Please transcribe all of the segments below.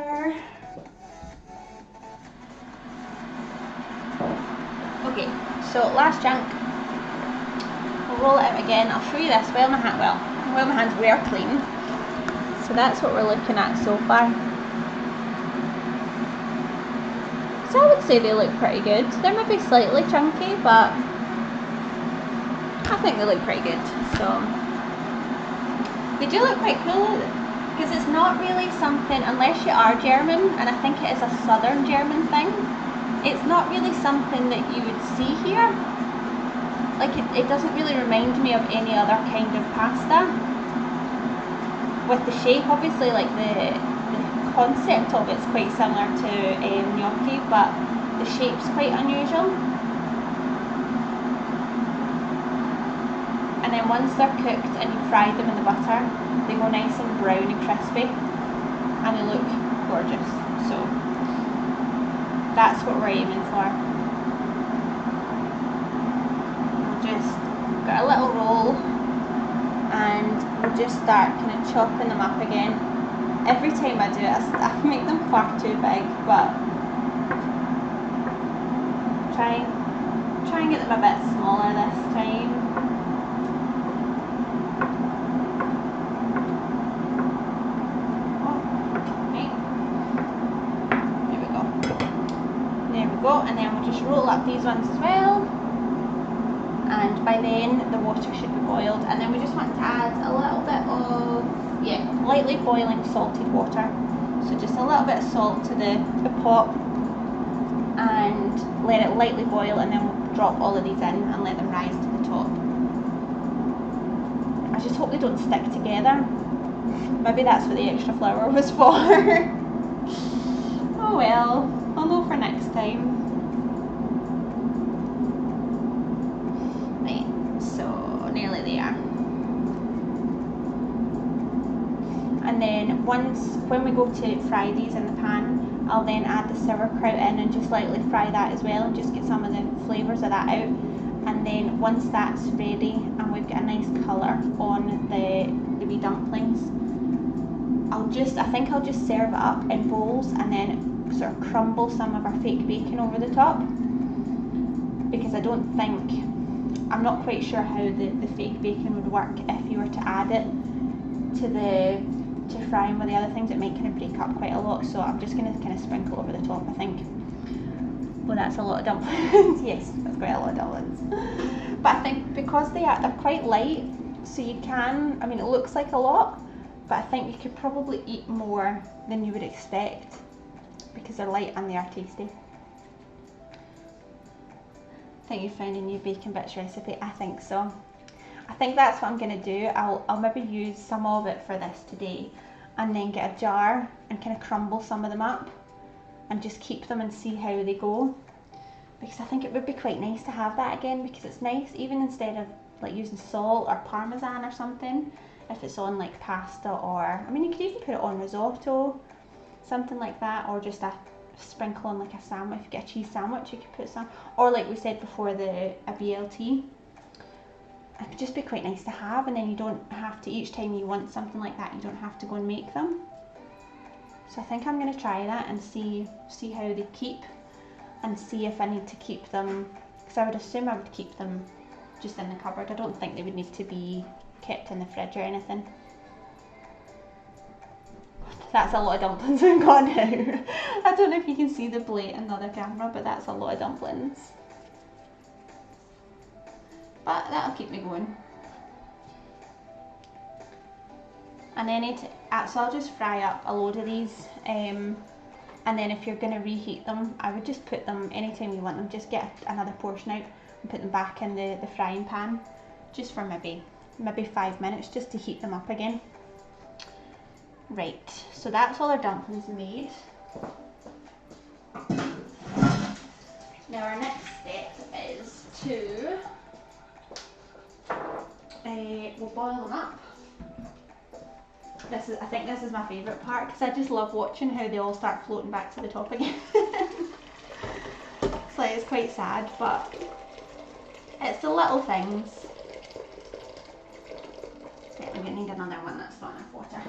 together. Okay, so last chunk. We'll roll it out again. I'll show you this while my hands were clean. So that's what we're looking at so far. So I would say they look pretty good. They're maybe slightly chunky, but I think they look pretty good. So they do look quite cool because it's not really something, unless you are German, and I think it is a southern German thing, it's not really something that you would see here. Like it doesn't really remind me of any other kind of pasta. With the shape, obviously, like the concept of it's quite similar to gnocchi, but the shape's quite unusual. And then once they're cooked and you fry them in the butter, they go nice and brown and crispy, and they look gorgeous. So that's what we're aiming for. We'll just got a little roll, and we'll just start kind of chopping them up again. Every time I do it, I make them far too big, but try and get them a bit smaller this time. And then we'll just roll up these ones as well, and by then the water should be boiled, and then we just want to add a little bit of lightly boiling salted water, so just a little bit of salt to the pot, and let it lightly boil, and then we'll drop all of these in and let them rise to the top. I just hope they don't stick together. Maybe that's what the extra flour was for. Oh well, I'll know for next time. Nearly there. And then when we go to fry these in the pan, I'll then add the sauerkraut in and just lightly fry that as well, and just get some of the flavours of that out. And then once that's ready and we've got a nice colour on the wee dumplings, I think I'll just serve it up in bowls and then sort of crumble some of our fake bacon over the top, because I'm not quite sure how the fake bacon would work if you were to add it to frying with the other things. It might kind of break up quite a lot, so I'm just going to kind of sprinkle over the top, I think. Well, that's a lot of dumplings. Yes, that's quite a lot of dumplings. But I think because they're quite light, so you can, I mean, it looks like a lot, but I think you could probably eat more than you would expect because they're light and they are tasty. I think you found a new bacon bits recipe. I think so. I think that's what I'm going to do. I'll maybe use some of it for this today, and then get a jar and kind of crumble some of them up and just keep them and see how they go, because I think it would be quite nice to have that again, because it's nice even instead of like using salt or parmesan or something, if it's on like pasta, or I mean you could even put it on risotto, something like that, or just a sprinkle on like a sandwich. If you get a cheese sandwich you could put some, or like we said before, a BLT. It could just be quite nice to have, and then you don't have to, each time you want something like that, you don't have to go and make them. So I think I'm going to try that and see how they keep, and see if I need to keep them, because I would assume I would keep them just in the cupboard. I don't think they would need to be kept in the fridge or anything. That's a lot of dumplings I've got now. I don't know if you can see the plate in the other camera, but that's a lot of dumplings. But that'll keep me going. And then so I'll just fry up a load of these, and then if you're going to reheat them, I would just put them, anytime you want them, just get another portion out and put them back in the frying pan, just for maybe 5 minutes, just to heat them up again. Right, so that's all our dumplings made. Now our next step is to we'll boil them up. I think this is my favourite part, because I just love watching how they all start floating back to the top again. It's quite sad, but it's the little things. Okay, I'm going to need another one that's not enough water.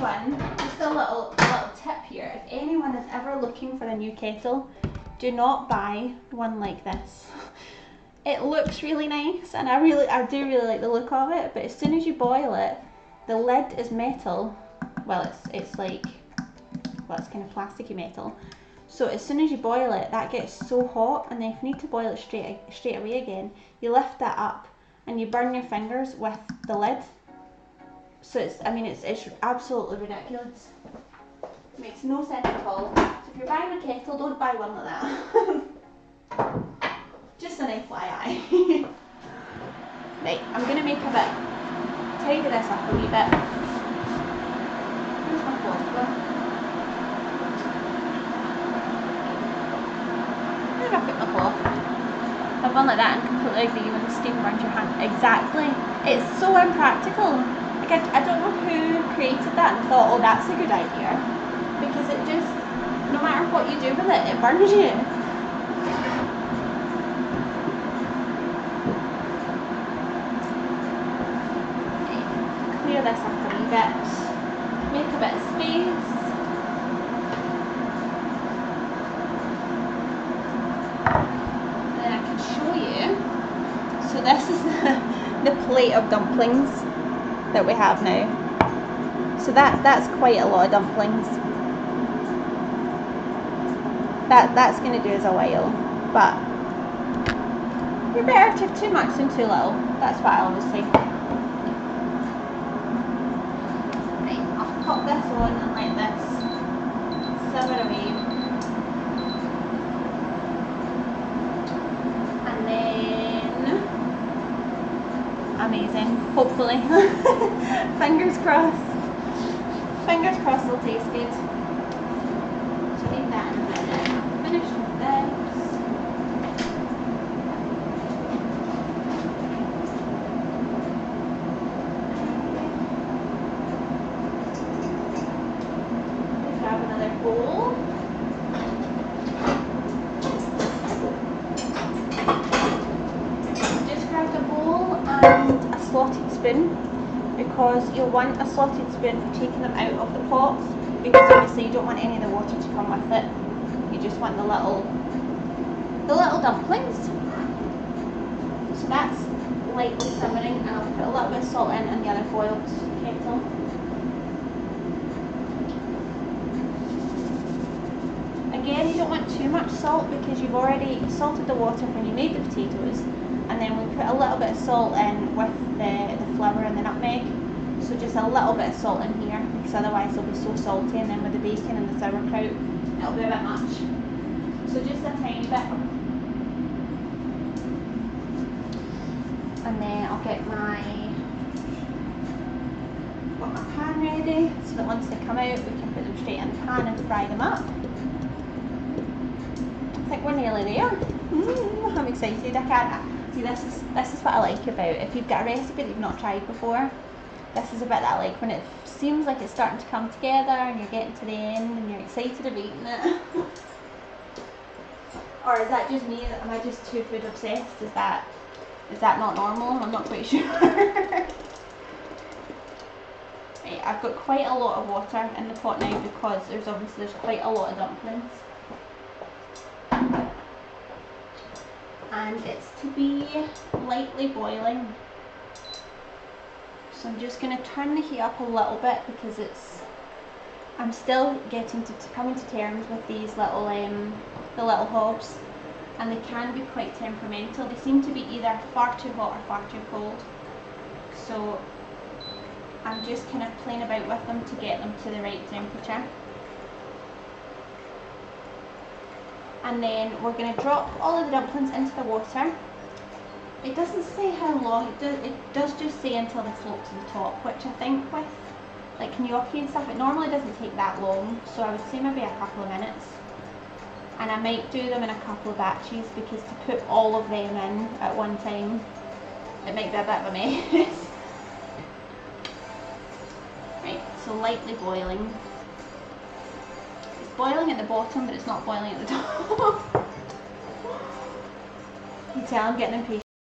anyone, just a little tip here, if anyone is ever looking for a new kettle, do not buy one like this. It looks really nice, and I do really like the look of it, but as soon as you boil it, the lid is metal. Well, it's like, well, it's kind of plasticky metal. So as soon as you boil it, that gets so hot, and then if you need to boil it straight away again, you lift that up and you burn your fingers with the lid. So it's absolutely ridiculous. It makes no sense at all. So if you're buying a kettle, don't buy one like that. Just an FYI. Right, I'm gonna make a bit, tidy this up a wee bit. Here's my cloth. Where have I put my cloth? I've gone like that and completely agree when the steam burns your hand. Exactly. It's so impractical. Like I don't know who created that and thought, oh, that's a good idea. Because it just, no matter what you do with it, it burns you. Clear this up a wee bit. Make a bit of space. Then I can show you. So this is the plate of dumplings that we have now. So that's quite a lot of dumplings. That's going to do us a while, but you're better to have too much than too little. That's what I always say. Right, I'll pop this on and let this simmer away, and then amazing. Hopefully, fingers crossed. Fingers crossed it'll taste good. So leave that in a minute. I'm finished with this. Grab another bowl. Just grab a bowl and a slotted spoon, because you'll want a slotted spoon for taking them out of the pots, because obviously you don't want any of the water to come with it. You just want the little dumplings. So that's lightly simmering, and I'll put a little bit of salt in the other boiled kettle. Again, you don't want too much salt because you've already salted the water when you made the potatoes, and then we put a little bit of salt in with the flour and the nutmeg. So just a little bit of salt in here, because otherwise it'll be so salty, and then with the bacon and the sauerkraut it'll be a bit much. So just a tiny bit. And then I'll get my pan ready, so that once they come out we can put them straight in the pan and fry them up. I think we're nearly there. I'm excited. I can't see, this is what I like about if you've got a recipe that you've not tried before. This is a bit that I like, when it seems like it's starting to come together and you're getting to the end and you're excited of eating it. Or is that just me? Am I just too food obsessed? Is that not normal? I'm not quite sure. Right, I've got quite a lot of water in the pot now because there's quite a lot of dumplings. And it's to be lightly boiling. So I'm just going to turn the heat up a little bit because I'm still coming to terms with these little the little hobs, and they can be quite temperamental. They seem to be either far too hot or far too cold. So I'm just kind of playing about with them to get them to the right temperature. And then we're going to drop all of the dumplings into the water. It doesn't say how long, it does just say until they float to the top, which I think with like gnocchi and stuff, it normally doesn't take that long, so I would say maybe a couple of minutes. And I might do them in a couple of batches, because to put all of them in at one time, it might be a bit of a mess. Right, so lightly boiling. It's boiling at the bottom, but it's not boiling at the top. You can tell I'm getting impatient.